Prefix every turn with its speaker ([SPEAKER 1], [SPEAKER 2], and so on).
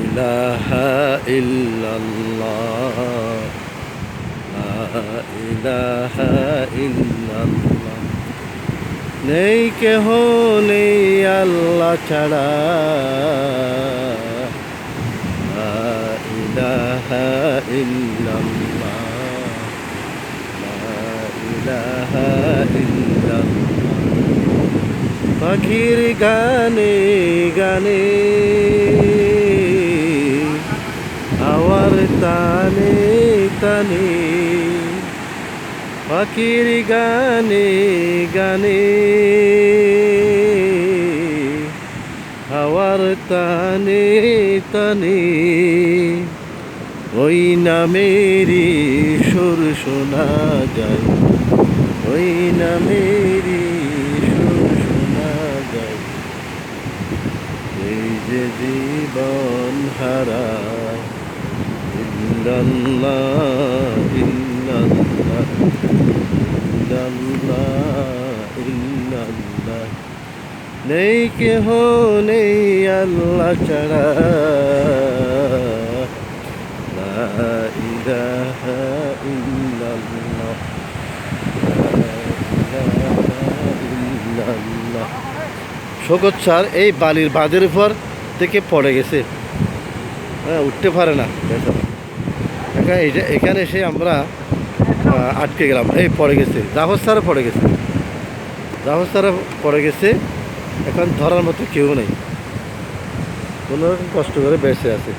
[SPEAKER 1] ইলাহা ইল্লাল্লাহ লা ইলাহা ইল্লাল্লাহ নেই কেহ নেই আল্লাহ ছাড়া লা ইলাহা ইল্লাল্লাহ লা ইলাহা ইল্লাল্লাহ পাখির গানে গানে হাওয়ার তানে তানে পাখির গানে গানে হাওয়ার তানে তানে ওই নামেরই সুর শোনা যায় ওই নামেরই সুর শোনা যায় এই যে জীবন হারায় ইল্লাল্লাহ ইল্লাল্লাহ ইল্লাল্লাহ ইল্লাল্লাহ নেই কেহ নেই আল্লাহ ছাড়া লা ইলাহা ইল্লাল্লাহ লা ইলাহা ইল্লাল্লাহ। শোকত স্যার এই বালির বাঁধের উপর থেকে পড়ে গেছে, উঠতে পারে না। এখানে এসে আমরা আটকে গেলাম, এই পড়ে গেছে, জাফর স্যারও পড়ে গেছে, জাফর স্যারও পড়ে গেছে। এখন ধরার মতো কেউ নেই, কোনো রকম কষ্ট করে বেঁচে আছে।